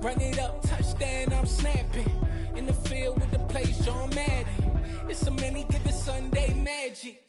Run it up, touchdown, I'm snapping. In the field with the place, John Madden. It's so many, give it Sunday magic.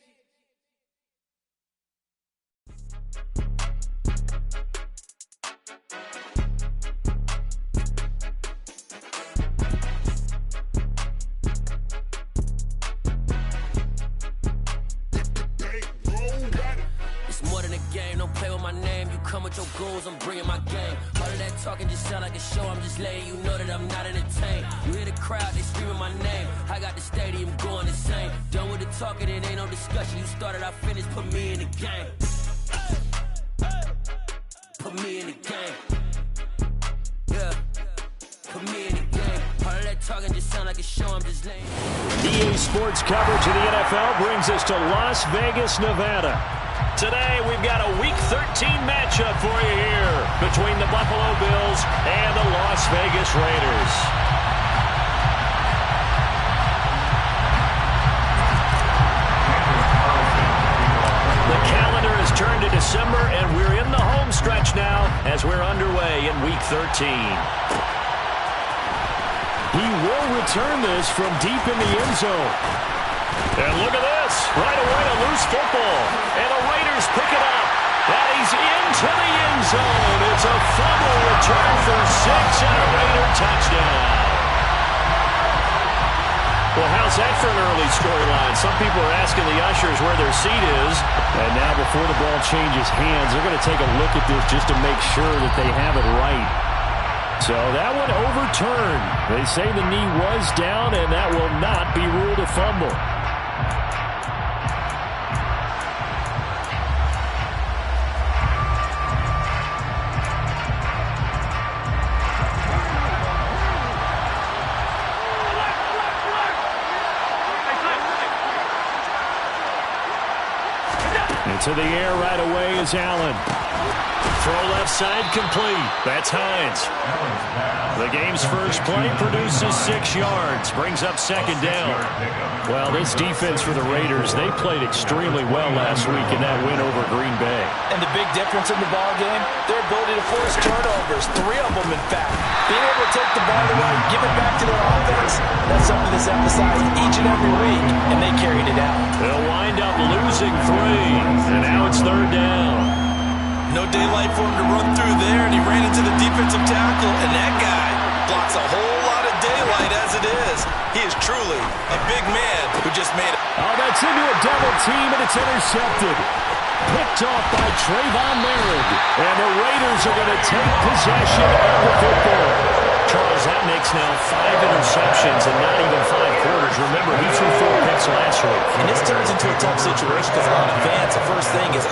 Don't play with my name, you come with your goons, I'm bringing my game. All of that talking just sound like a show, I'm just letting you know that I'm not entertained. You hear the crowd, they screaming my name, I got the stadium going insane. Done with the talking, it ain't no discussion, you started, I finished, put me in the game. Put me in the game. Yeah, put me in the game. All of that talking just sound like a show, I'm just laying. EA Sports coverage of the NFL brings us to Las Vegas, Nevada. Today, we've got a Week 13 matchup for you here between the Buffalo Bills and the Las Vegas Raiders. The calendar has turned to December, and we're in the home stretch now as we're underway in Week 13. He will return this from deep in the end zone. And look at this. Right away, a loose football. And the Raiders pick it up. And he's into the end zone. It's a fumble return for 6 and a Raider touchdown. Well, how's that for an early storyline? Some people are asking the ushers where their seat is. And now before the ball changes hands, they're going to take a look at this just to make sure that they have it right. So that one overturned. They say the knee was down, and that will not be ruled a fumble. Into the air right away is Allen. Throw left side complete. That's Hines. The game's first play produces 6 yards. Brings up second down. Well, this defense for the Raiders, they played extremely well last week in that win over Green Bay. And the big difference in the ball game, their ability to force turnovers. 3 of them, in fact. Being able to take the ball away, give it back to their offense, that's something that's emphasized each and every week, and they carried it out. They'll wind up losing 3, and now it's third down. No daylight for him to run through there, and he ran into the defensive tackle, and that guy blocks a whole lot of daylight as it is. He is truly a big man who just made it. Oh, that's into a double team, and it's intercepted. Picked off by Trayvon Merritt, and the Raiders are going to take possession of the football. Charles, that makes now 5 interceptions in not even 5 quarters. Remember, he threw 4 picks last week. And this turns into a tough situation because a lot of fans, the first thing is,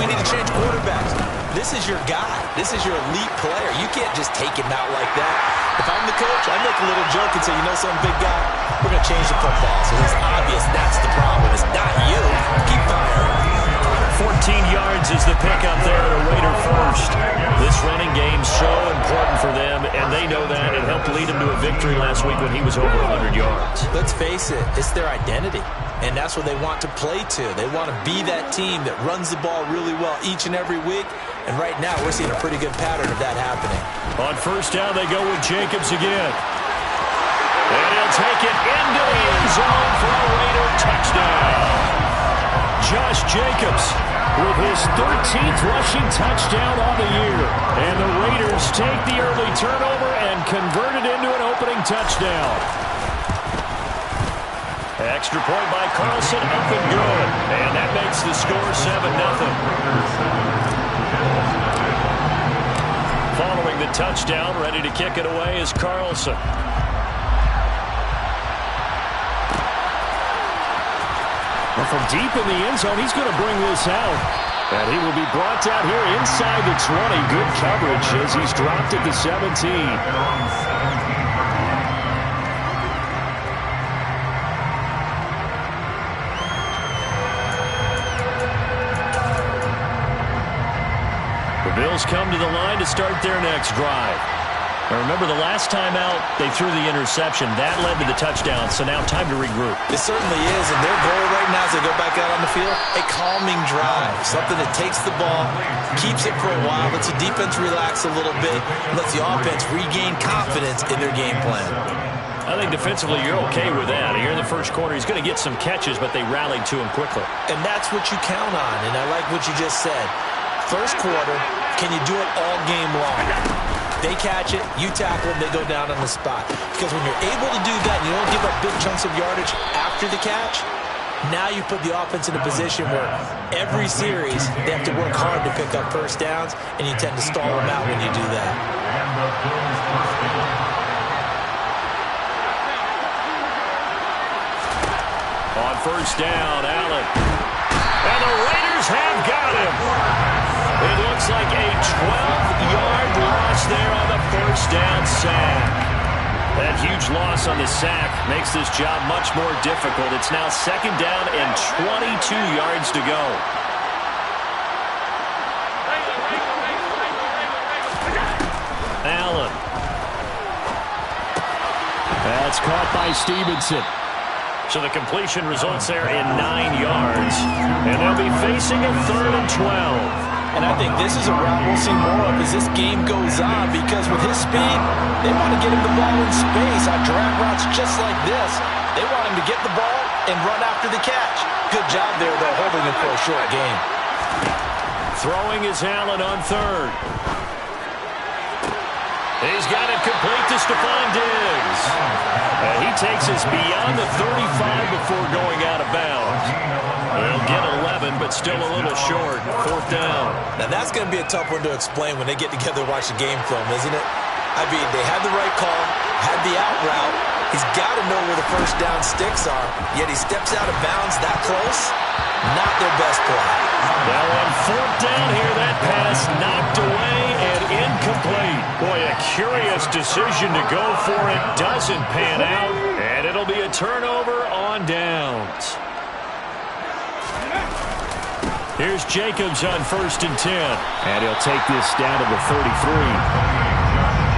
we need to change quarterbacks. This is your guy. This is your elite player. You can't just take him out like that. If I'm the coach, I make a little joke and say, you know something, big guy? We're going to change the football. So it's obvious that's the problem. It's not you. Keep firing. 14 yards is the pickup there at a Raider first. This running game's so important for them, and they know that. It helped lead them to a victory last week when he was over 100 yards. Let's face it, it's their identity, and that's what they want to play to. They want to be that team that runs the ball really well each and every week, and right now we're seeing a pretty good pattern of that happening. On first down, they go with Jacobs again. And he'll take it into the end zone for a Raider touchdown. Josh Jacobs with his 13th rushing touchdown on the year. And the Raiders take the early turnover and convert it into an opening touchdown. Extra point by Carlson, up and good. And that makes the score 7-0. Following the touchdown, ready to kick it away is Carlson. Well, from deep in the end zone, he's going to bring this out. And he will be brought down here inside the 20. Good coverage as he's dropped at the 17. The Bills come to the line to start their next drive. Now remember, the last time out, they threw the interception. That led to the touchdown, so now time to regroup. It certainly is, and their goal right now as they go back out on the field, a calming drive, something that takes the ball, keeps it for a while, lets the defense relax a little bit, lets the offense regain confidence in their game plan. I think defensively you're okay with that. Here in the first quarter, he's going to get some catches, but they rallied to him quickly. And that's what you count on, and I like what you just said. First quarter, can you do it all game long? They catch it, you tackle them, they go down on the spot. Because when you're able to do that, you don't give up big chunks of yardage after the catch, now you put the offense in a position where every series they have to work hard to pick up first downs, and you tend to stall them out when you do that. On first down, Allen. And the Raiders have got him. It looks like a 12-yard loss there on the first down sack. That huge loss on the sack makes this job much more difficult. It's now second down and 22 yards to go. Allen. That's caught by Stevenson. So the completion results there in 9 yards. And they'll be facing a 3rd and 12. And I think this is a route we'll see more of as this game goes on, because with his speed, they want to get him the ball in space on drag routes just like this. They want him to get the ball and run after the catch. Good job there, though, holding him for a short game. Throwing is Allen on 3rd. He's got it complete to Stephon Diggs. And he takes us beyond the 35 before going out of bounds. They'll get 11, but still a little short. 4th down. Now, that's going to be a tough one to explain when they get together and watch the game film, isn't it? I mean, they had the right call, had the out route. He's got to know where the first down sticks are, yet he steps out of bounds that close. Not their best play. Now on 4th down here, that pass knocked away and incomplete. Boy, a curious decision to go for it. Doesn't pan out, and it'll be a turnover on downs. Here's Jacobs on 1st and 10. And he'll take this down to the 33.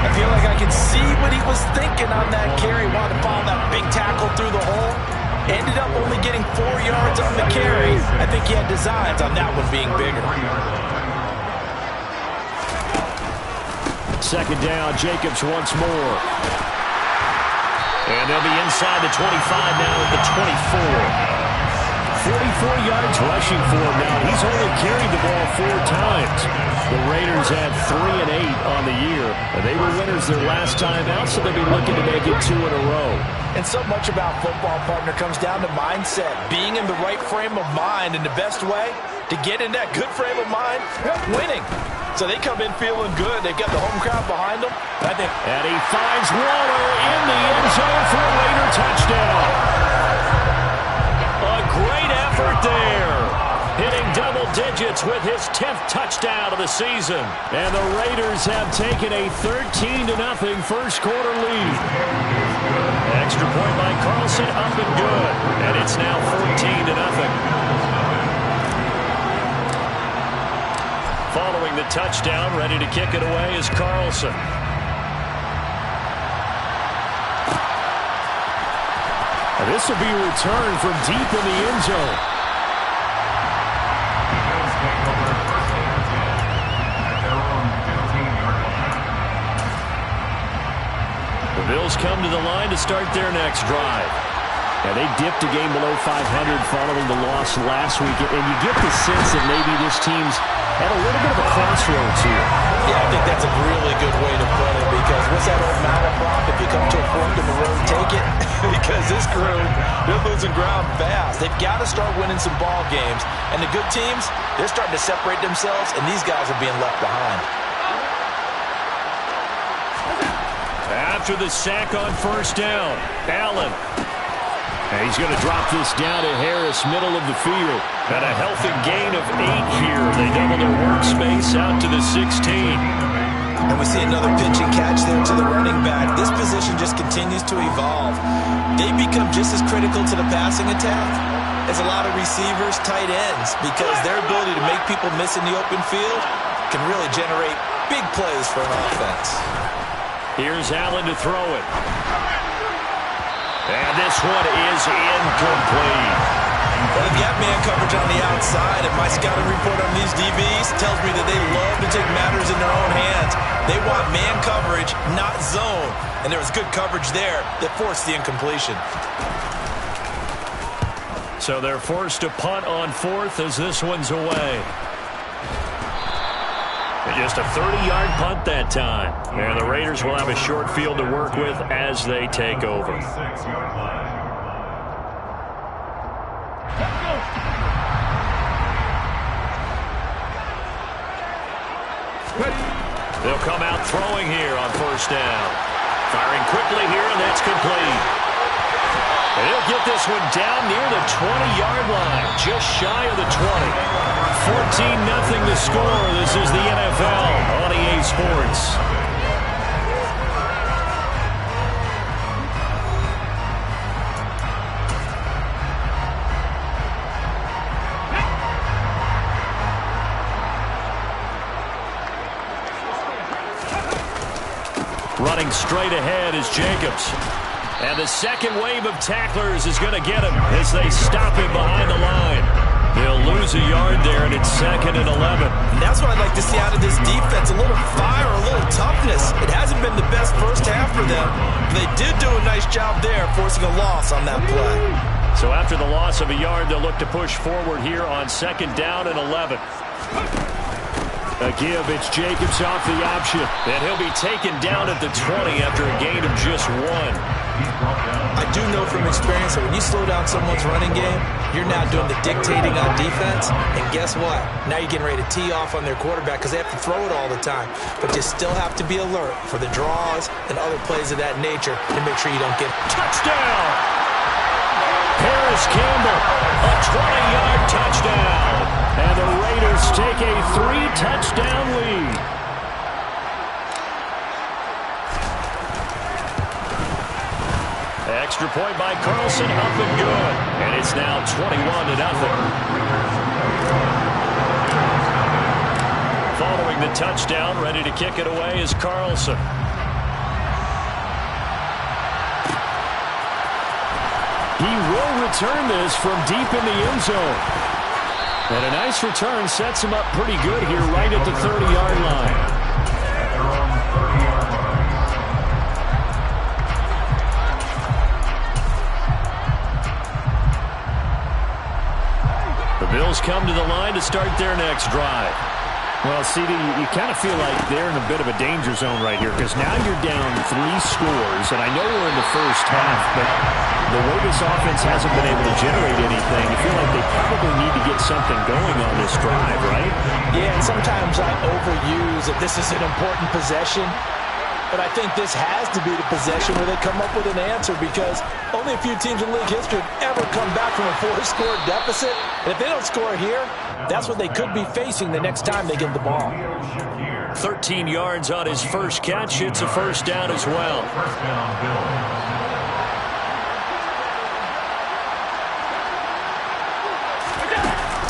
I feel like I can see what he was thinking on that carry. Wanted to follow that big tackle through the hole. Ended up only getting 4 yards on the carry. I think he had designs on that one being bigger. 2nd down, Jacobs once more. And they'll be inside the 25 now at the 24. 44 yards rushing for him now. He's only carried the ball 4 times. The Raiders had 3 and 8 on the year. They were winners their last time out, so they'll be looking to make it 2 in a row. And so much about football, partner, comes down to mindset. Being in the right frame of mind, and the best way to get in that good frame of mind, winning. So they come in feeling good. They've got the home crowd behind them. And he finds Waller in the end zone for a Raider touchdown. A great effort there. Hitting double digits with his 10th touchdown of the season. And the Raiders have taken a 13-0 first quarter lead. Extra point by Carlson, up and good. And it's now 14-0. Following the touchdown, ready to kick it away is Carlson. This will be returned from deep in the end zone. The Bills come to the line to start their next drive. And they dipped a game below 500 following the loss last week. And you get the sense that maybe this team's at a little bit of a crossroads here. Yeah, I think that's a really good way to put it, because what's that old malaprop? If you come to a fork in the road, take it. Because this crew, they're losing ground fast. They've got to start winning some ball games. And the good teams, they're starting to separate themselves, and these guys are being left behind. After the sack on first down, Allen. And he's going to drop this down to Harris, middle of the field. And a healthy gain of 8 here. They double their workspace out to the 16. And we see another pitch and catch there to the running back. This position just continues to evolve. They become just as critical to the passing attack as a lot of receivers, tight ends, because their ability to make people miss in the open field can really generate big plays for an offense. Here's Allen to throw it. And this one is incomplete. Well, they've got man coverage on the outside, and my scouting report on these DBs tells me that they love to take matters in their own hands. They want man coverage, not zone. And there was good coverage there that forced the incompletion. So they're forced to punt on fourth as this one's away. Just a 30-yard punt that time. And the Raiders will have a short field to work with as they take over. They'll come out throwing here on first down. Firing quickly here, and that's complete. And he'll get this one down near the 20-yard line, just shy of the 20. 14-0 the score. This is the NFL on EA Sports. Running straight ahead is Jacobs. And the second wave of tacklers is going to get him as they stop him behind the line. They'll lose a yard there, and it's 2nd and 11. And that's what I'd like to see out of this defense, a little fire, a little toughness. It hasn't been the best first half for them, but they did do a nice job there, forcing a loss on that play. So after the loss of a yard, they'll look to push forward here on 2nd down and 11. A give, it's Jacobs off the option, and he'll be taken down at the 20 after a gain of just 1. I do know from experience that when you slow down someone's running game, you're now doing the dictating on defense, and guess what? Now you're getting ready to tee off on their quarterback because they have to throw it all the time, but you still have to be alert for the draws and other plays of that nature to make sure you don't get touchdown. Paris Campbell, a 20-yard touchdown, and the Raiders take a 3-touchdown lead. Extra point by Carlson, up and good. And it's now 21-0. Following the touchdown, ready to kick it away is Carlson. He will return this from deep in the end zone. And a nice return sets him up pretty good here right at the 30-yard line. The Bills come to the line to start their next drive. Well, CD, you kind of feel like they're in a bit of a danger zone right here because now you're down 3 scores, and I know we're in the first half, but the way this offense hasn't been able to generate anything, you feel like they probably need to get something going on this drive, right? Yeah, and sometimes I overuse that this is an important possession, but I think this has to be the possession where they come up with an answer because only a few teams in league history have ever come back from a 4-score deficit. And if they don't score here, that's what they could be facing the next time they get the ball. 13 yards on his first catch. It's a first down as well.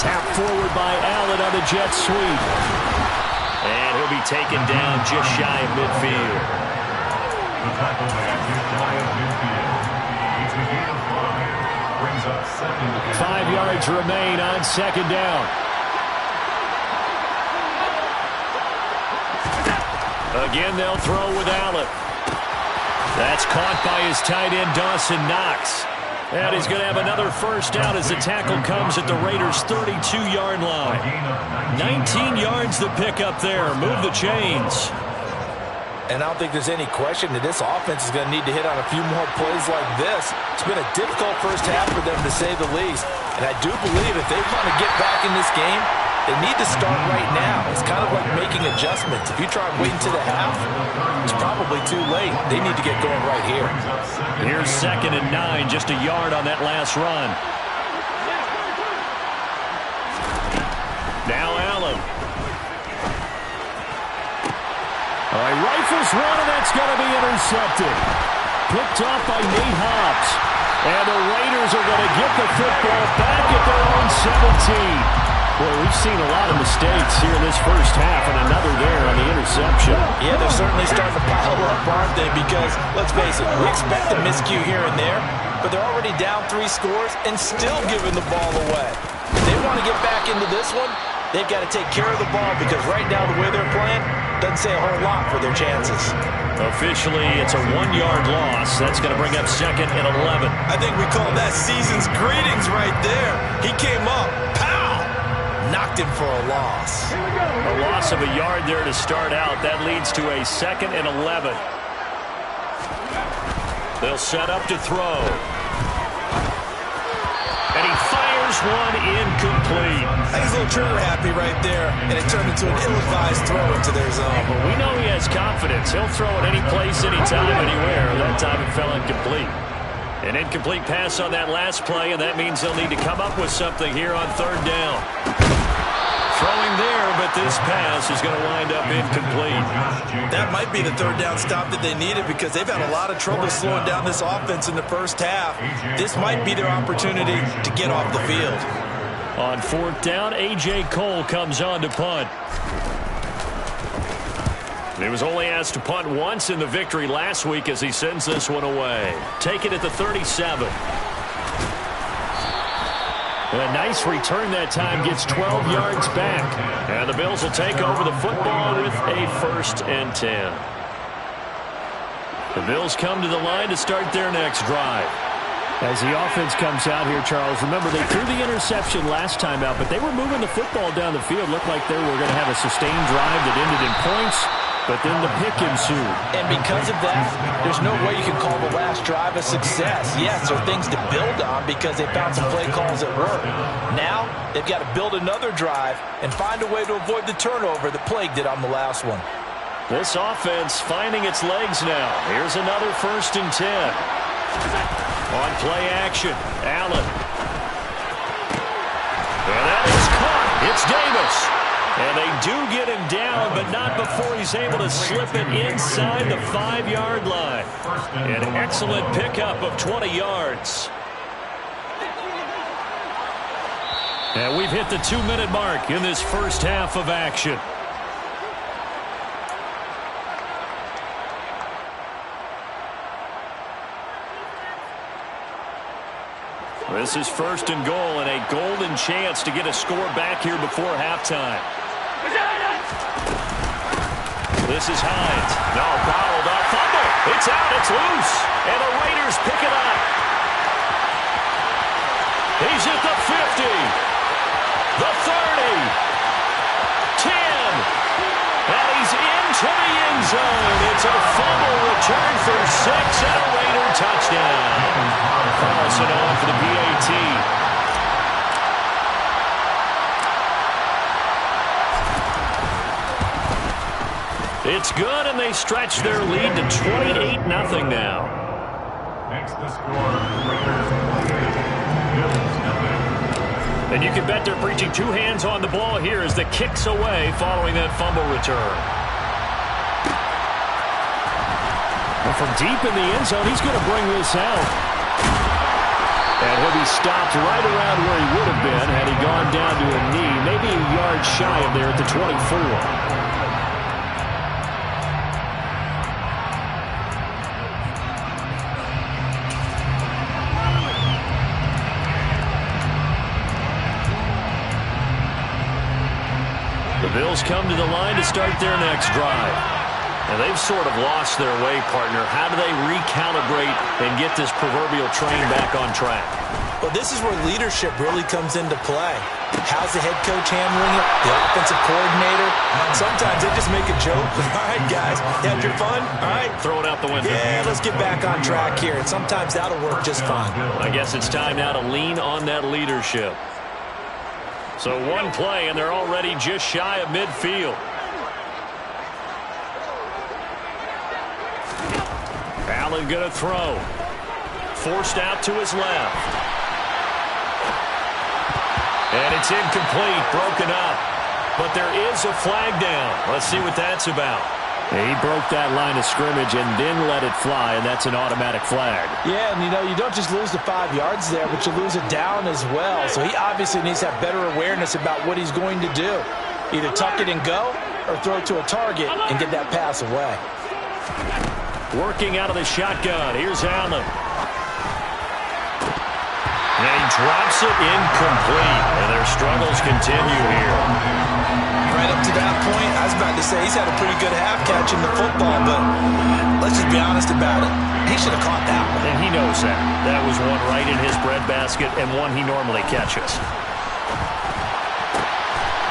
Tap forward by Allen on the jet sweep. And he'll be taken down just shy of midfield. 5 yards remain on 2nd down. Again, they'll throw with Allen. That's caught by his tight end, Dawson Knox. And he's going to have another first down as the tackle comes at the Raiders' 32-yard line. 19 yards to pick up there. Move the chains. And I don't think there's any question that this offense is going to need to hit on a few more plays like this. It's been a difficult first half for them, to say the least. And I do believe if they want to get back in this game, they need to start right now. It's kind of like making adjustments. If you try waiting to the half, it's probably too late. They need to get going right here. Here's 2nd and 9, just a yard on that last run. Now Allen. All right, rifles one, and that's going to be intercepted. Picked off by Nate Hobbs. And the Raiders are going to get the football back at their own 17. Boy, we've seen a lot of mistakes here in this first half, and another there on the interception. Yeah, they're certainly starting to pile up, aren't they? Because, let's face it, we expect a miscue here and there, but they're already down 3 scores and still giving the ball away. If they want to get back into this one, they've got to take care of the ball because right now the way they're playing doesn't say a whole lot for their chances. Officially, it's a 1-yard loss. That's going to bring up 2nd and 11. I think we call that season's greetings right there. He came up, pow! Knocked him for a loss. A loss of a yard there to start out. That leads to a 2nd and 11. They'll set up to throw. And he fires one incomplete. I think he's a little trigger happy right there, and it turned into an ill-advised throw into their zone. But we know he has confidence. He'll throw it any place, anytime, anywhere. That time it fell incomplete. An incomplete pass on that last play, and that means they'll need to come up with something here on 3rd down. Throwing there, but this pass is going to wind up incomplete. That might be the 3rd down stop that they needed because they've had a lot of trouble slowing down this offense in the first half. This might be their opportunity to get off the field. On 4th down, A.J. Cole comes on to punt. He was only asked to punt once in the victory last week as he sends this one away. Take it at the 37. And a nice return that time, gets 12 yards back. And the Bills will take over the football with a 1st and 10. The Bills come to the line to start their next drive. As the offense comes out here, Charles, remember they threw the interception last time out, but they were moving the football down the field. Looked like they were going to have a sustained drive that ended in points, but then the pick ensued. And because of that, there's no way you can call the last drive a success. Yes, there are things to build on because they found some play calls that work. Now, they've got to build another drive and find a way to avoid the turnover that plagued it on the last one. This offense finding its legs now. Here's another 1st and 10. On play action, Allen. And that is caught. It's Davis. And they do get him down, but not before he's able to slip it inside the 5-yard line. An excellent pickup of 20 yards. And we've hit the 2-minute mark in this first half of action. This is 1st and goal and a golden chance to get a score back here before halftime. This is Hines. No, fouled up. Fumble. It's out. It's loose. And the Raiders pick it up. He's at the 50. The 30. 10. And he's into the end zone. It's a fumble return for 6 and a Raider touchdown. Carlson on for the PAT. It's good, and they stretch their lead to 28-0 now. Next to score, Raiders. And you can bet they're preaching 2 hands on the ball here as the kick's away following that fumble return. And from deep in the end zone, he's going to bring this out. And he'll be stopped right around where he would have been had he gone down to a knee, maybe a yard shy of there at the 24. The Bills come to the line to start their next drive. And they've sort of lost their way, partner. How do they recalibrate and get this proverbial train back on track? Well, this is where leadership really comes into play. How's the head coach handling it? The offensive coordinator? Sometimes they just make a joke. All right, guys, you had your fun? All right. Throw it out the window. Yeah, let's get back on track here. And sometimes that'll work just fine. I guess it's time now to lean on that leadership. So one play, and they're already just shy of midfield. Allen going to throw. Forced out to his left. And it's incomplete, broken up. But there is a flag down. Let's see what that's about. He broke that line of scrimmage and then let it fly, and that's an automatic flag. Yeah, and you don't just lose the 5 yards there, but you lose it down as well. So he obviously needs to have better awareness about what he's going to do. Either tuck it and go or throw to a target and get that pass away. Working out of the shotgun. Here's Allen. And he drops it incomplete. And their struggles continue here. Right up to that point, I was about to say he's had a pretty good half catching the football, but let's just be honest about it. He should have caught that one. And he knows that. That was one right in his breadbasket and one he normally catches.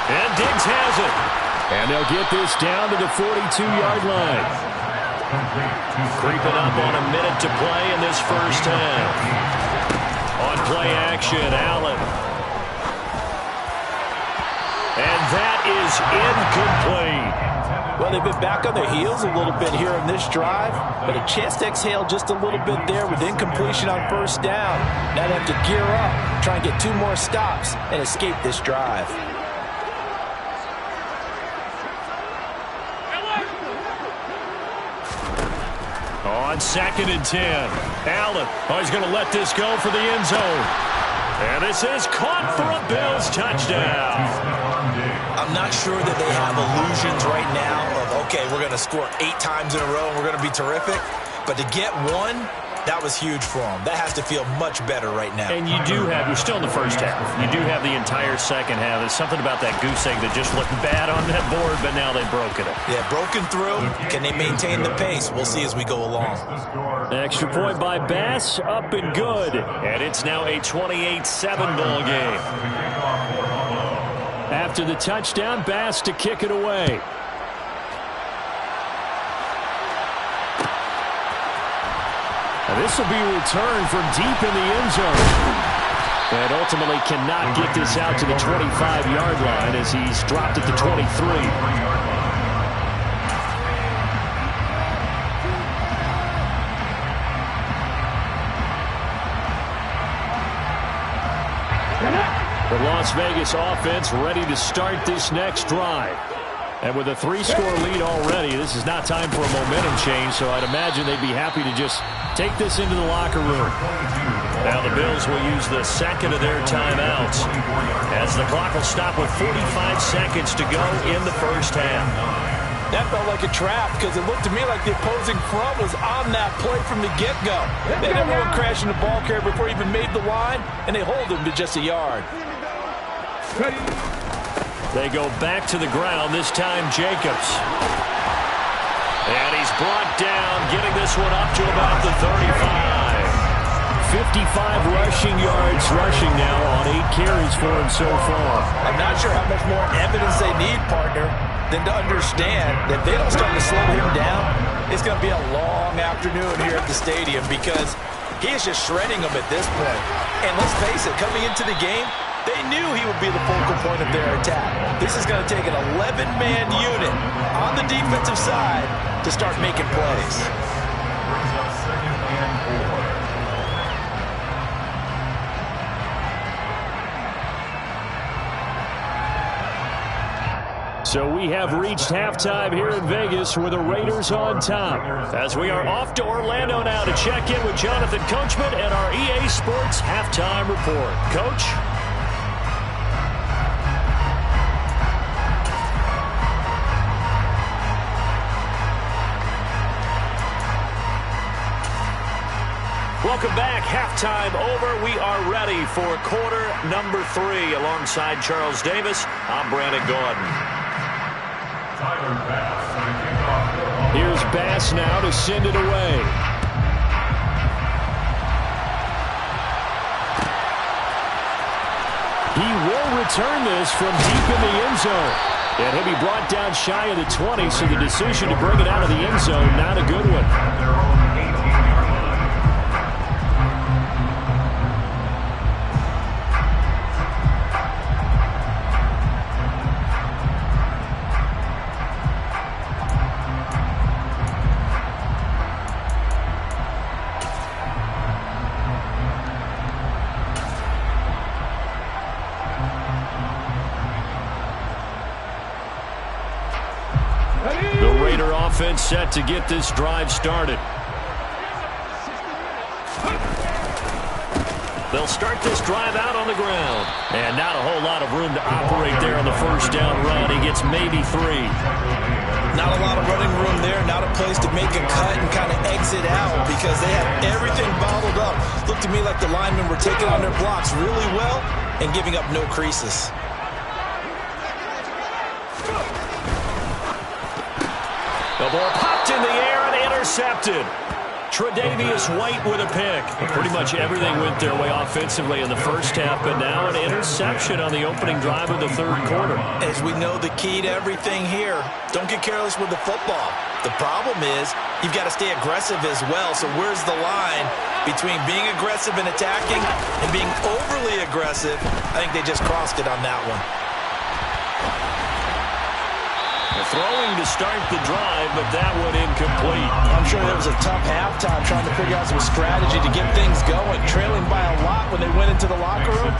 And Diggs has it. And they'll get this down to the 42-yard line. Creeping up on a minute to play in this first half. On play action, Allen. And that is incomplete. Well, they've been back on their heels a little bit here on this drive, but a chance to exhale just a little bit there with incompletion on first down. Now they have to gear up, try and get 2 more stops, and escape this drive. On 2nd and 10, Allen, he's going to let this go for the end zone. And this is caught for a Bills touchdown. I'm not sure that they have illusions right now of, okay, we're going to score 8 times in a row and we're going to be terrific. But to get one, that was huge for them. That has to feel much better right now. And you do have, you're still in the first half. You do have the entire second half. There's something about that goose egg that just looked bad on that board, but now they've broken it. Yeah, broken through. Can they maintain the pace? We'll see as we go along. Extra point by Bass, up and good. And it's now a 28-7 ball game. After the touchdown, Bass to kick it away. And this will be returned from deep in the end zone. And ultimately cannot get this out to the 25-yard line as he's dropped at the 23. The Las Vegas offense ready to start this next drive. And with a 3-score lead already, this is not time for a momentum change, so I'd imagine they'd be happy to just take this into the locker room. Now the Bills will use the second of their timeouts as the clock will stop with 45 seconds to go in the first half. That felt like a trap because it looked to me like the opposing front was on that play from the get-go. They had everyone crashing the ball carrier before he even made the line, and they hold him to just a yard. They go back to the ground, this time Jacobs. And he's brought down, getting this one up to about the 35. 55 rushing yards rushing now on 8 carries for him so far. I'm not sure how much more evidence they need, partner, than to understand that if they don't start to slow him down, it's going to be a long afternoon here at the stadium because he is just shredding them at this point. And let's face it, coming into the game, they knew he would be the focal point of their attack. This is going to take an 11-man unit on the defensive side to start making plays. So we have reached halftime here in Vegas with the Raiders on top. As we are off to Orlando now to check in with Jonathan Coachman and our EA Sports Halftime Report. Coach? Welcome back. Halftime over. We are ready for quarter number 3. Alongside Charles Davis, I'm Brandon Gordon. Here's Bass now to send it away. He will return this from deep in the end zone. And he'll be brought down shy of the 20, so the decision to bring it out of the end zone, not a good one. Offense set to get this drive started. They'll start this drive out on the ground. And not a whole lot of room to operate there on the first down run. He gets maybe 3. Not a lot of running room there. Not a place to make a cut and kind of exit out because they have everything bottled up. Looked to me like the linemen were taking on their blocks really well and giving up no creases. The ball popped in the air and intercepted. Tre'Davious White with a pick. Pretty much everything went their way offensively in the first half, but now an interception on the opening drive of the third quarter. As we know, the key to everything here, don't get careless with the football. The problem is you've got to stay aggressive as well. So where's the line between being aggressive and attacking and being overly aggressive? I think they just crossed it on that one. Throwing to start the drive, but that one incomplete. I'm sure it was a tough halftime trying to figure out some strategy to get things going. Trailing by a lot when they went into the locker room.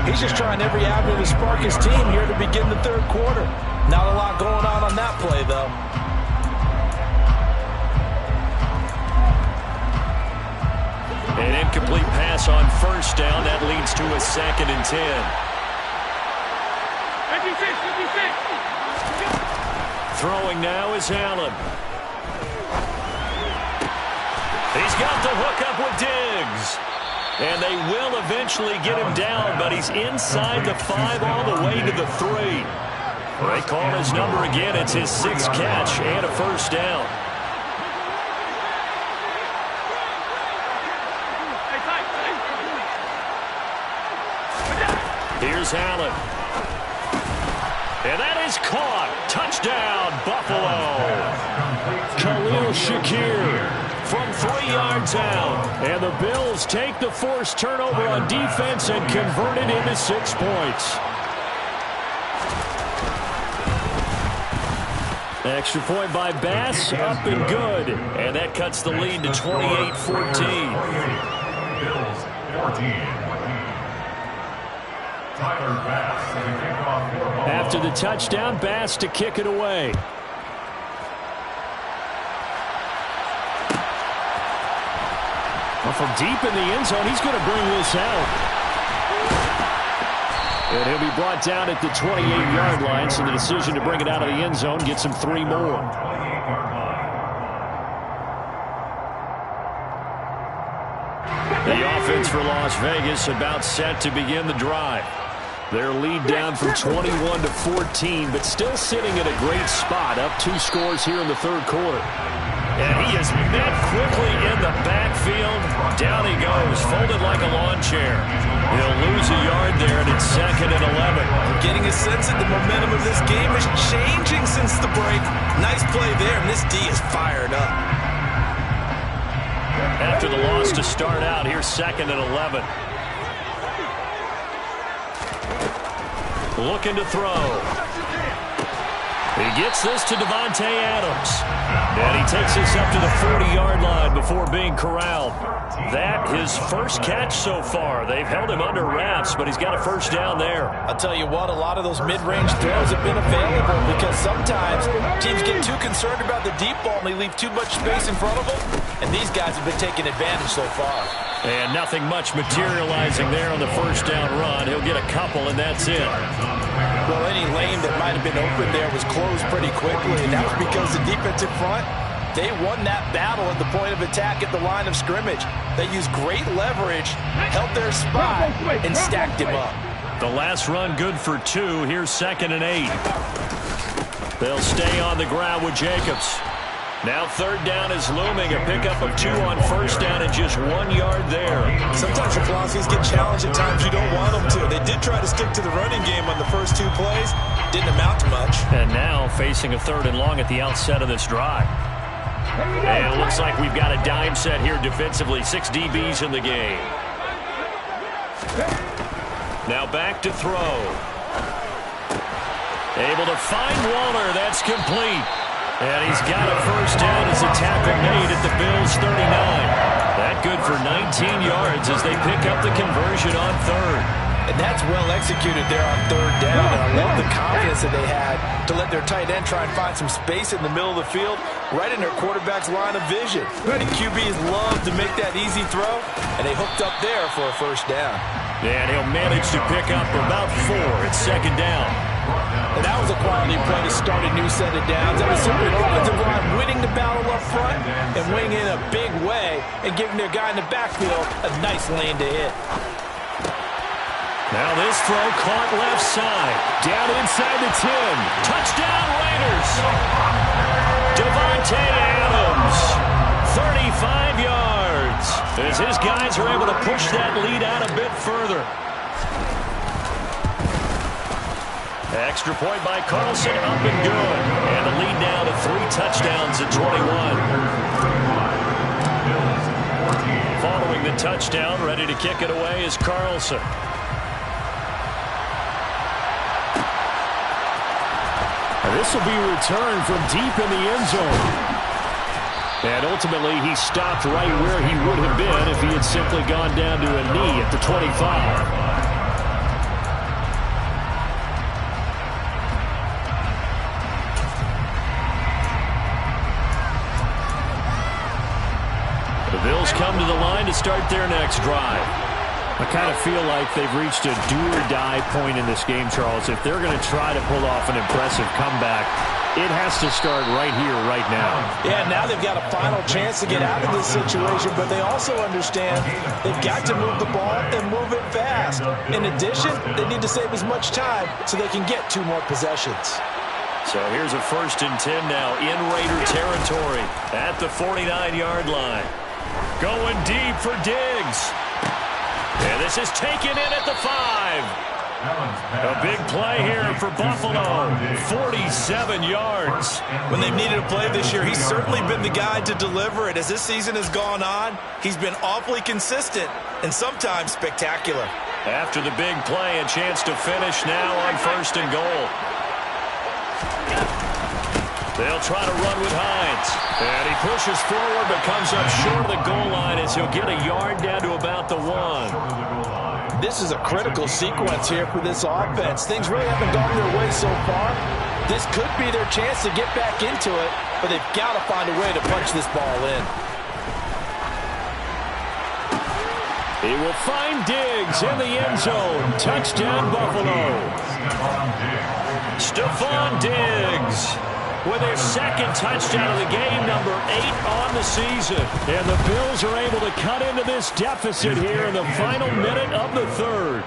He's just trying every avenue to spark his team here to begin the third quarter. Not a lot going on that play, though. An incomplete pass on first down. That leads to a 2nd and 10. 56. Throwing now is Allen. He's got the hookup with Diggs. And they will eventually get him down, but he's inside the 5 all the way to the 3. They call his number again. It's his 6th catch and a first down. Here's Allen. And that is caught. Touchdown, Buffalo. Khalil Shakir from 3 yards out. And the Bills take the forced turnover on defense and convert it into 6 points. Extra point by Bass, up and good. And that cuts the lead to 28-14. Bills 14. After the touchdown, Bass to kick it away. Well, from deep in the end zone, he's going to bring this out. And he'll be brought down at the 28-yard line, so the decision to bring it out of the end zone gets him 3 more. The offense for Las Vegas about set to begin the drive. Their lead down from 21 to 14, but still sitting at a great spot, up 2 scores here in the third quarter. And he is met quickly in the backfield. Down he goes, folded like a lawn chair. He'll lose a yard there, and it's 2nd and 11. I'm getting a sense that the momentum of this game is changing since the break. Nice play there, and this D is fired up. After the loss to start out, here's 2nd and 11. Looking to throw. He gets this to Davante Adams. And he takes this up to the 40-yard line before being corralled. That his first catch so far. They've held him under wraps, but he's got a first down there. I'll tell you what, a lot of those mid-range throws have been available because sometimes teams get too concerned about the deep ball and they leave too much space in front of them. And these guys have been taking advantage so far. And nothing much materializing there on the first down run. He'll get a couple, and that's it. Well, any lane that might have been open there was closed pretty quickly, and that was because the defensive front, they won that battle at the point of attack at the line of scrimmage. They used great leverage, held their spot, and stacked him up. The last run good for 2. Here's 2nd and 8. They'll stay on the ground with Jacobs. Now 3rd down is looming. A pickup of 2 on first down and just 1 yard there. Sometimes your philosophies get challenged at times you don't want them to. They did try to stick to the running game on the first 2 plays. Didn't amount to much. And now facing a 3rd and long at the outset of this drive. And it looks like we've got a dime set here defensively. 6 DBs in the game. Now back to throw. Able to find Waller. That's complete. And he's got a first down as a tackle made at the Bills' 39. That good for 19 yards as they pick up the conversion on 3rd. And that's well executed there on third down. And I love the confidence that they had to let their tight end try and find some space in the middle of the field, right in their quarterback's line of vision. And QBs love to make that easy throw, and they hooked up there for a first down. And he'll manage to pick up about 4 at second down. And that was a quality play to start a new set of downs. That was simply an offensive line winning the battle up front and winning in a big way and giving their guy in the backfield a nice lane to hit. Now this throw caught left side. Down inside the 10. Touchdown Raiders. Davante Adams. 35 yards. As his guys are able to push that lead out a bit further. Extra point by Carlson, up and good. And the lead now to 3 touchdowns at 21. Following the touchdown, ready to kick it away is Carlson. This will be returned from deep in the end zone. And ultimately, he stopped right where he would have been if he had simply gone down to a knee at the 25. The Bills come to the line to start their next drive. I kind of feel like they've reached a do-or-die point in this game, Charles. If they're going to try to pull off an impressive comeback, it has to start right here, right now. Yeah, now they've got a final chance to get out of this situation, but they also understand they've got to move the ball and move it fast. In addition, they need to save as much time so they can get 2 more possessions. So here's a 1st and 10 now in Raider territory at the 49-yard line. Going deep for Diggs. And this is taken in at the 5. A big play here for Buffalo. 47 yards. When they've needed a play this year, he's certainly been the guy to deliver it. As this season has gone on, he's been awfully consistent and sometimes spectacular. After the big play, a chance to finish now on 1st and goal. They'll try to run with Hines. And he pushes forward but comes up short of the goal line as he'll get a yard down to about the 1. This is a critical sequence here for this offense. Things really haven't gone their way so far. This could be their chance to get back into it, but they've got to find a way to punch this ball in. He will find Diggs in the end zone. Touchdown, Buffalo. Stephon Diggs with his 2nd touchdown of the game, number 8 on the season. And the Bills are able to cut into this deficit here in the final minute of the 3rd.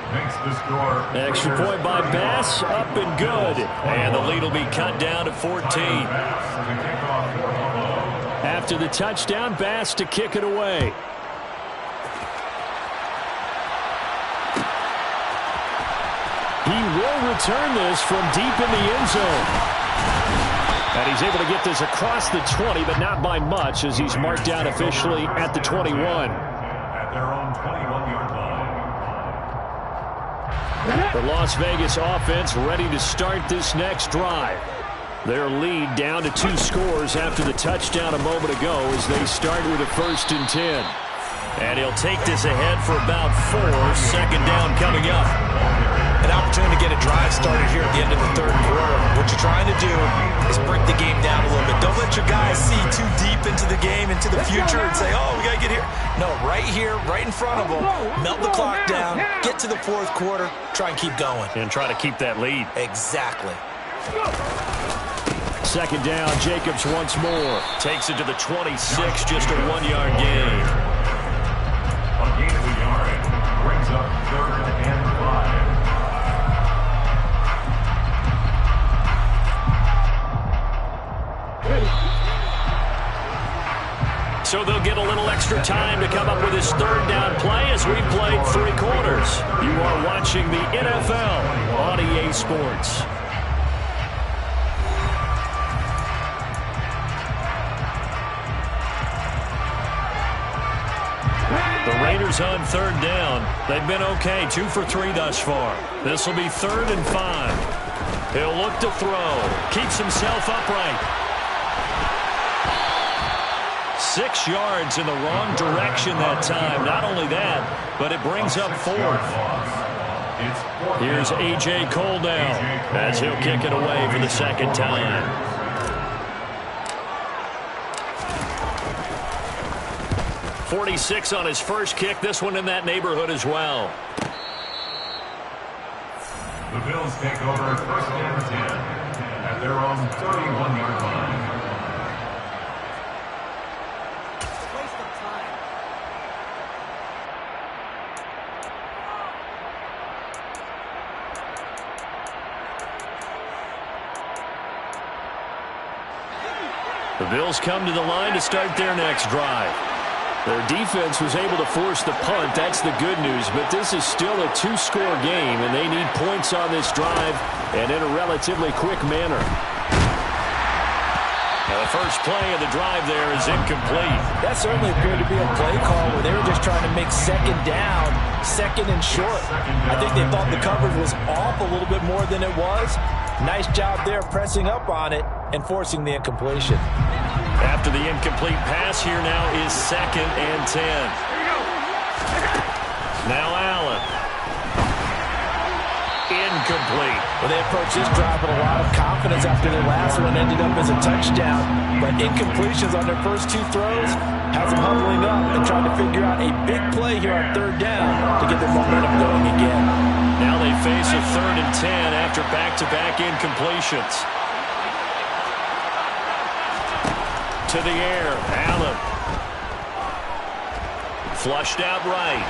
Extra point by Bass, up and good. And the lead will be cut down to 14. After the touchdown, Bass to kick it away. He will return this from deep in the end zone. And he's able to get this across the 20, but not by much, as he's marked down officially at the 21. At their own 21-yard line. The Las Vegas offense ready to start this next drive. Their lead down to 2 scores after the touchdown a moment ago as they start with a 1st and 10. And he'll take this ahead for about 4. 2nd down coming up. An opportunity to get a drive started here at the end of the 3rd quarter. What you're trying to do is break the game down a little bit. Don't let your guys see too deep into the game, into the future, and say, oh, we got to get here. No, right here, right in front of them, melt the clock down, get to the 4th quarter, try and keep going. And try to keep that lead. Exactly. 2nd down, Jacobs once more. Takes it to the 26, just a 1-yard gain. A gain of a yard brings up 3rd and 5. So they'll get a little extra time to come up with his 3rd down play as we've played 3 quarters. You are watching the NFL on EA Sports. The Raiders on 3rd down. They've been okay, 2 for 3 thus far. This will be 3rd and 5. He'll look to throw. Keeps himself upright. 6 yards in the wrong direction that time. Not only that, but it brings up 4th. Here's A.J. Cole now as he'll kick it away for the second time. .46 on his first kick. This one in that neighborhood as well. The Bills take over first and 10 at their own 31-yard line. The Bills come to the line to start their next drive. Their defense was able to force the punt. That's the good news. But this is still a two-score game, and they need points on this drive and in a relatively quick manner. Now the first play of the drive there is incomplete. That certainly appeared to be a play call where they were just trying to make second down, second and short. I think they thought the coverage was off a little bit more than it was. Nice job there pressing up on it and forcing the incompletion. After the incomplete pass, here now is second and 10. Now Allen. Incomplete. Well, they approached this drive with a lot of confidence after their last one ended up as a touchdown. But incompletions on their first two throws has them huddling up and trying to figure out a big play here on third down to get their momentum going again. Now they face a 3rd and 10 after back-to-back incompletions. To the air, Allen. Flushed out right.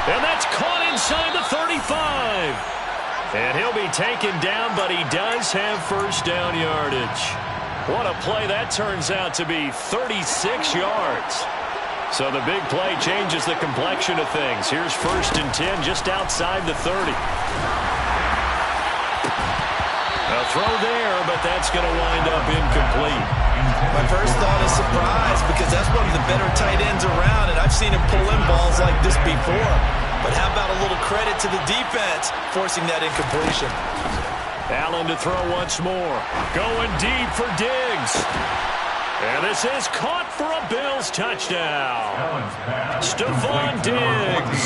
And that's caught inside the 35. And he'll be taken down, but he does have first down yardage. What a play that turns out to be, 36 yards. So the big play changes the complexion of things. Here's 1st and 10 just outside the 30. A throw there, but that's going to wind up incomplete. My first thought is surprise because that's one of the better tight ends around, and I've seen him pull in balls like this before. But how about a little credit to the defense forcing that incompletion? Allen to throw once more. Going deep for Diggs. And this is caught for a Bills touchdown. Stephon Diggs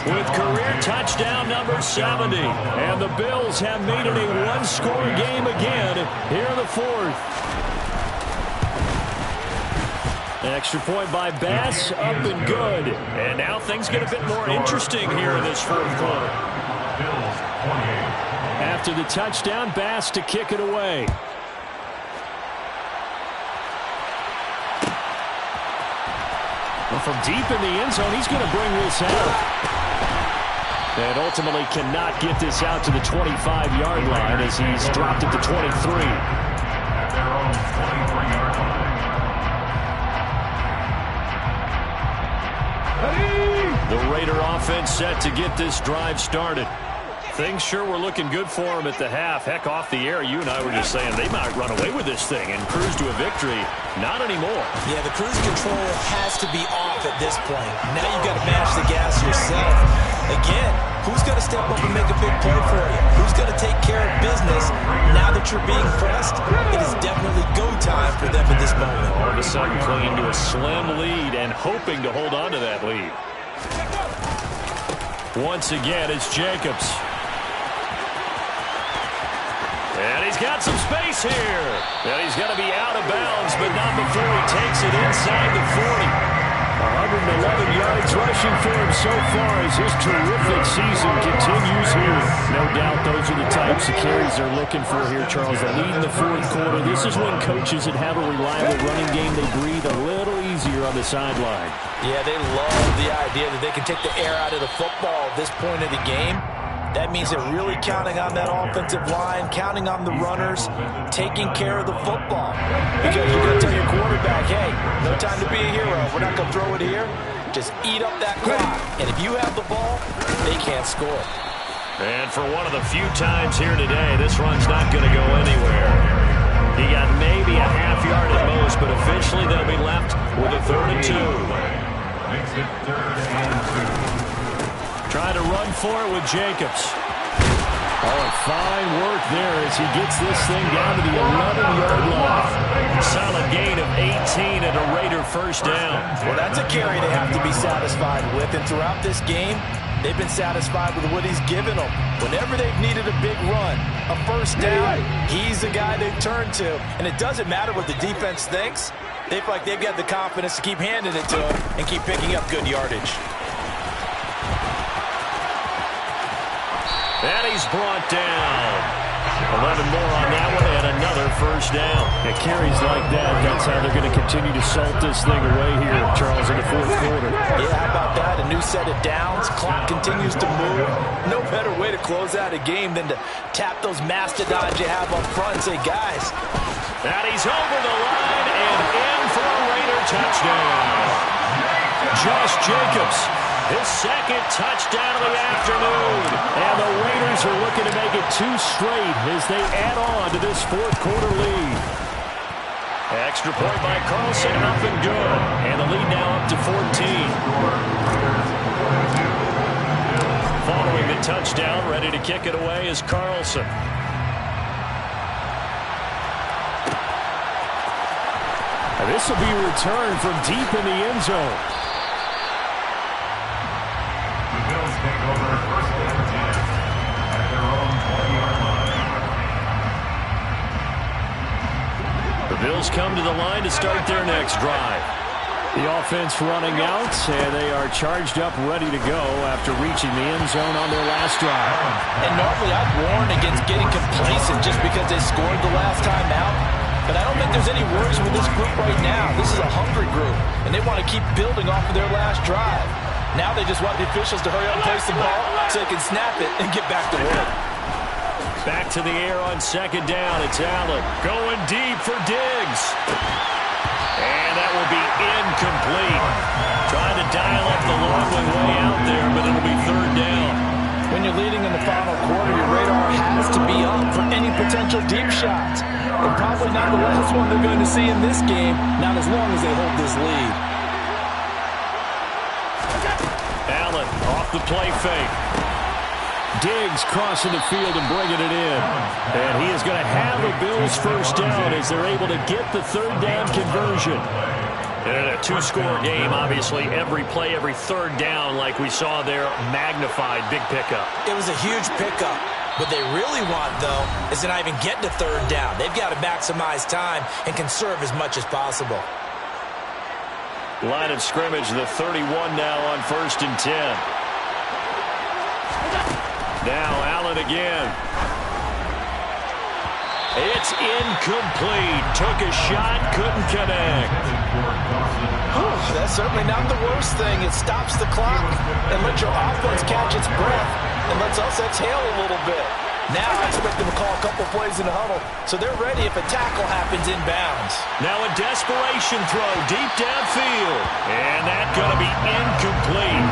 with career touchdown number 70. And the Bills have made it a one-score game again here in the 4th. Extra point by Bass, up and good. And now things get a bit more interesting here in this 4th quarter. After the touchdown, Bass to kick it away. Well, from deep in the end zone, he's going to bring this out. And ultimately cannot get this out to the 25-yard line as he's dropped it to 23. At their own 23-yard line. The Raider offense set to get this drive started. Things sure were looking good for him at the half. Heck, off the air, you and I were just saying they might run away with this thing and cruise to a victory. Not anymore. Yeah, the cruise control has to be off at this point. Now you've got to mash the gas yourself. Again, who's going to step up and make a big play for you? Who's going to take care of business now that you're being pressed? It is definitely go time for them at this moment. All of a sudden clinging to a slim lead and hoping to hold on to that lead. Once again, it's Jacobs. And he's got some space here. And he's going to be out of bounds, but not before he takes it inside the 40. 111 yards rushing for him so far as his terrific season continues here. No doubt those are the types of carries they're looking for here, Charles. The lead in the 4th quarter. This is when coaches that have a reliable running game, they breathe a little easier on the sideline. Yeah, they love the idea that they can take the air out of the football at this point of the game. That means they're really counting on that offensive line, counting on the runners, taking care of the football. Because you're going to tell your quarterback, hey, no time to be a hero. We're not going to throw it here. Just eat up that clock. And if you have the ball, they can't score. And for one of the few times here today, this run's not going to go anywhere. He got maybe a half yard at most, but eventually they'll be left with a 3rd and 2. Makes it 3rd and 2. Trying to run for it with Jacobs. Oh, and fine work there as he gets this thing down to the 11-yard line. Solid gain of 18 and a Raider first down. Well, that's a carry they have to be satisfied with. And throughout this game, they've been satisfied with what he's given them. Whenever they've needed a big run, a first down, he's the guy they've turned to. And it doesn't matter what the defense thinks. They feel like they've got the confidence to keep handing it to him and keep picking up good yardage. And he's brought down. 11 more on that one and another first down. It carries like that. That's how they're going to continue to salt this thing away here, Charles, in the fourth quarter. Yeah, how about that? A new set of downs. Clock continues to move. No better way to close out a game than to tap those mastodons you have up front and say, guys. And he's over the line and in for a Raider touchdown. Josh Jacobs, his second touchdown of the afternoon. And the Raiders are looking to make it 2 straight as they add on to this fourth quarter lead. Extra point by Carlson, up and good. And the lead now up to 14. Following the touchdown, ready to kick it away is Carlson. And this will be returned from deep in the end zone. Take over first and 10 at their own 20-yard line. The Bills come to the line to start their next drive. The offense running out, and they are charged up, ready to go after reaching the end zone on their last drive. And normally I'd warn against getting complacent just because they scored the last time out. But I don't think there's any worries with this group right now. This is a hungry group, and they want to keep building off of their last drive. Now they just want the officials to hurry up and place the ball so they can snap it and get back to work. Back to the air on second down. It's Allen going deep for Diggs. And that will be incomplete. Trying to dial up the long one way out there, but it'll be third down. When you're leading in the final quarter, your radar has to be up for any potential deep shots. And probably not the last one they're going to see in this game, not as long as they hold this lead. Allen off the play fake. Diggs crossing the field and bringing it in. And he is going to have a Bills first down as they're able to get the third down conversion. In a 2-score game, obviously, every play, every third down, like we saw there, magnified, big pickup. It was a huge pickup. What they really want, though, is to not even get to third down. They've got to maximize time and conserve as much as possible. Line of scrimmage, the 31 now on 1st and 10. Now Allen again. It's incomplete. Took a shot, couldn't connect. That's certainly not the worst thing. It stops the clock and lets your offense catch its breath and lets us exhale a little bit. Now I expect them to call a couple plays in the huddle, so they're ready if a tackle happens inbounds. Now a desperation throw deep downfield. And that's going to be incomplete.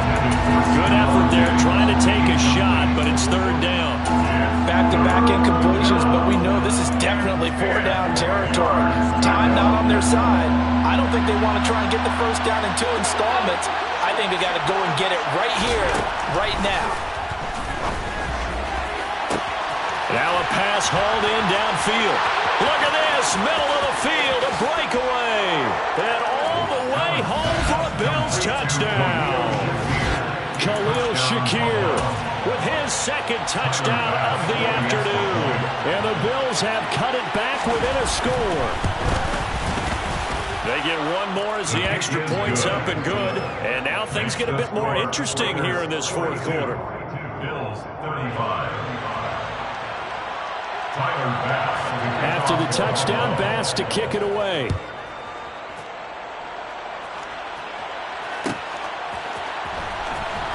Good effort there trying to take a shot, but it's third down. Back-to-back incompletions, but we know this is definitely 4-down territory. Time not on their side. I don't think they want to try and get the first down in 2 installments. I think they got to go and get it right here, right now. Now a pass hauled in downfield. Look at this, middle of the field, a breakaway. And all the way home for a Bills touchdown. Khalil Shakir with his second touchdown of the afternoon. And the Bills have cut it back within a score. They get one more as the extra point's up and good. And now things get a bit more interesting here in this fourth quarter. Bills 35. After the touchdown, Bass to kick it away.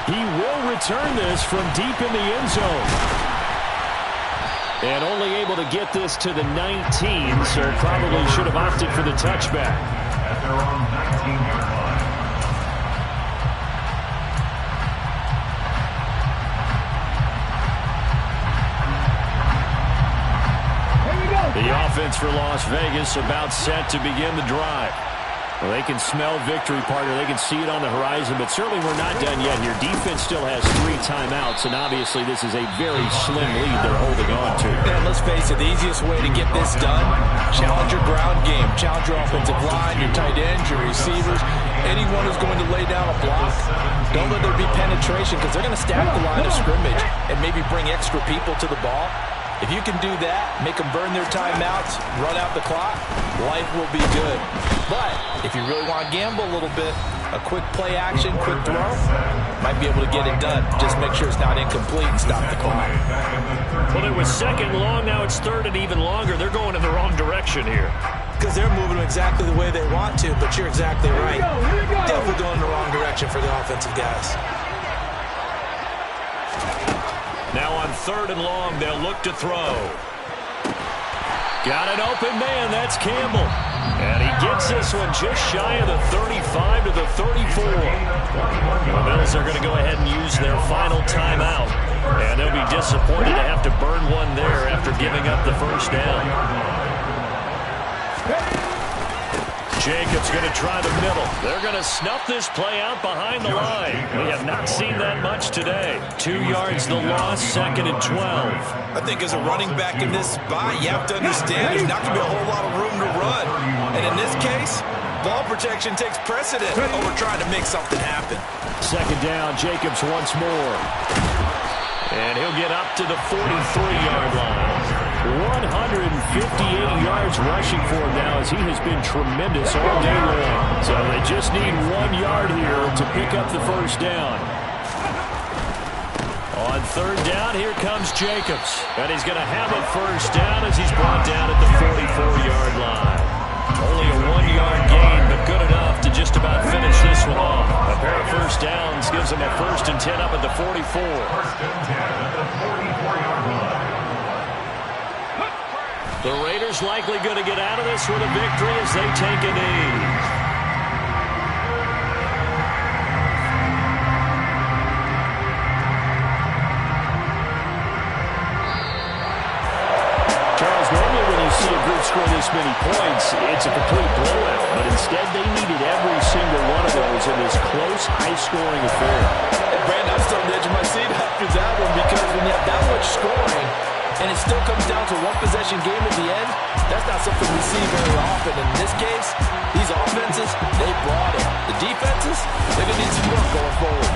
He will return this from deep in the end zone. And only able to get this to the 19, so probably should have opted for the touchback. At their own 19-yard line. The offense for Las Vegas about set to begin the drive. Well, they can smell victory, partner. They can see it on the horizon, but certainly we're not done yet here. Defense still has 3 timeouts, and obviously this is a very slim lead they're holding on to. And let's face it, the easiest way to get this done, challenge your ground game, challenge your offensive line, your tight ends, your receivers, anyone who's going to lay down a block. Don't let there be penetration because they're going to stack the line of scrimmage and maybe bring extra people to the ball. If you can do that, make them burn their timeouts, run out the clock, life will be good. But if you really want to gamble a little bit, a quick play action, quick throw, might be able to get it done. Just make sure it's not incomplete and stop the clock. Well, it was 2nd and long. Now it's 3rd and even longer. They're going in the wrong direction here. Because they're moving them exactly the way they want to, but you're exactly right. Definitely going in the wrong direction for the offensive guys. Now on 3rd and long, they'll look to throw. Got an open man. That's Campbell. And he gets this one just shy of the 35 to the 34. The Bills are going to go ahead and use their final timeout. And they'll be disappointed to have to burn one there after giving up the first down. Jacobs going to try the middle. They're going to snuff this play out behind the line. We have not seen that much today. 2 yards the loss, 2nd and 12. I think as a running back in this spot, you have to understand there's not going to be a whole lot of room to run. And in this case, ball protection takes precedent over trying to make something happen. 2nd down, Jacobs once more. And he'll get up to the 43-yard line. 158 yards rushing for him now as he has been tremendous all day long. So they just need 1 yard here to pick up the first down. On 3rd down, here comes Jacobs. And he's going to have a first down as he's brought down at the 44-yard line. Only a 1-yard gain, but good enough to just about finish this one off. A pair of first downs gives him a 1st and 10 up at the 44. 1st and 10 at the 44-yard line. The Raiders likely going to get out of this with a victory as they take a knee. Charles, normally when you see a group score this many points, it's a complete blowout. But instead, they needed every single one of those in this close, high-scoring affair. Hey, Brandon, I'm still on the edge of my seat after that one because when you have that much scoring, and it still comes down to one possession game at the end, that's not something we see very often. In this case, these offenses, they brought it. The defenses, they're going to need some work going forward.